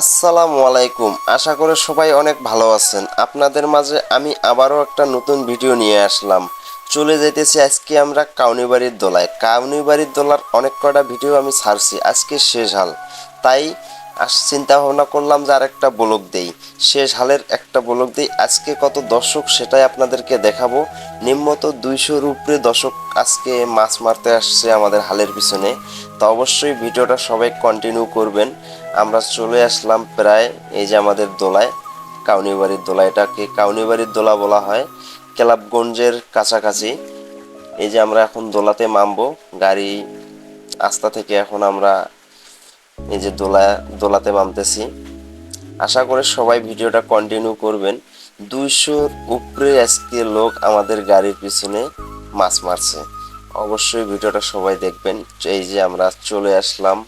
আসসালামু আলাইকুম। আশা করি সবাই অনেক ভালো আছেন। আপনাদের মাঝে আমি আবারও একটা নতুন ভিডিও নিয়ে আসলাম। চলে যাইতেছি আজকে আমরা কাউনিবাড়ির দোলায়। কাউনিবাড়ির দোলার অনেক কটা ভিডিও আমি ছাড়ছি, আজকে শেষ হাল। তাই চিন্তা ভাবনা করলাম যে আর একটা ব্লগ দেই, শেষ হালের একটা ব্লগ দেই। আজকে কত দর্শক সেটাই আপনাদেরকে দেখাবো। নিম্নত 200-র উপরে দর্শক আজকে মাছ মারতে আসছে আমাদের হালের পিছনে। তো অবশ্যই ভিডিওটা সবাই কন্টিনিউ করবেন। আমরা চলে আসলাম প্রায় এই যে আমাদের দোলায়, কাউনিবাড়ির দোলা। এটাকে কাউনিবাড়ির দোলা বলা হয়, কেলাবগঞ্জের কাছাকাছি। এই যে আমরা এখন দোলাতে নামবো, গাড়ি আস্তা থেকে এখন আমরা এই যে দোলাতে নামতেছি। আশা করি সবাই ভিডিওটা কন্টিনিউ করবেন। 200-র উপরে আজকে লোক আমাদের গাড়ির পিছনে মাছ মারছে। অবশ্যই ভিডিওটা সবাই দেখবেন। এই যে আমরা চলে আসলাম,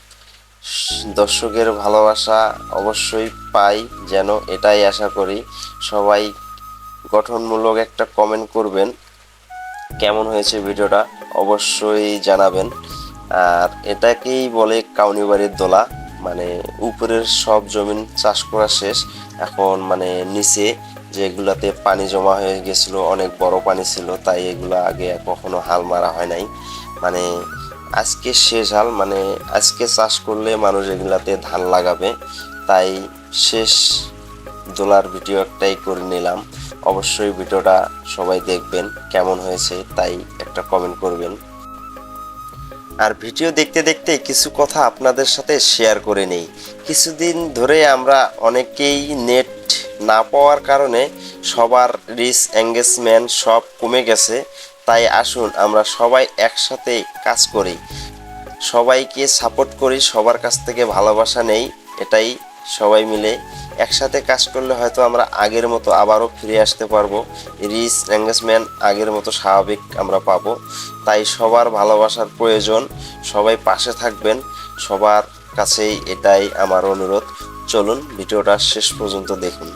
দর্শকের ভালোবাসা অবশ্যই পাই যেন, এটাই আশা করি। সবাই গঠনমূলক একটা কমেন্ট করবেন, কেমন হয়েছে ভিডিওটা অবশ্যই জানাবেন। আর এটাকেই বলে কাউনিবাড়ির দোলা। মানে উপরের সব জমিন চাষ করা শেষ, এখন মানে নিচে যেগুলাতে পানি জমা হয়ে গেছিলো, অনেক বড় পানি ছিল, তাই এগুলা আগে কখনো হাল মারা হয় নাই। মানে আজকে শেষ হাল, মানে আজকে চাষ করলে মানুষ এগুলাতে ধান লাগাবে, তাই শেষ দোলার ভিডিও একটাই করে নিলাম। অবশ্যই ভিডিওটা সবাই দেখবেন, কেমন হয়েছে তাই একটা কমেন্ট করবেন। আর ভিডিও দেখতে দেখতে কিছু কথা আপনাদের সাথে শেয়ার করে নেই। কিছুদিন ধরে আমরা অনেকেই নেট না পাওয়ার কারণে সবার রিচ এঙ্গেজমেন্ট সব কমে গেছে। তাই আসুন আমরা সবাই একসাথে কাজ করি, সবাইকে সাপোর্ট করি, সবার কাছ থেকে ভালোবাসা নেই। এটাই সবাই মিলে একসাথে কাজ করলে হয়তো আমরা আগের মতো আবারও ফিরে আসতে পারবো, রিচ এঙ্গেজমেন্ট আগের মতো স্বাভাবিক আমরা পাবো। তাই সবার ভালোবাসার প্রয়োজন, সবাই পাশে থাকবেন, সবার কাছেই এটাই আমার অনুরোধ। চলুন ভিডিওটা শেষ পর্যন্ত দেখুন।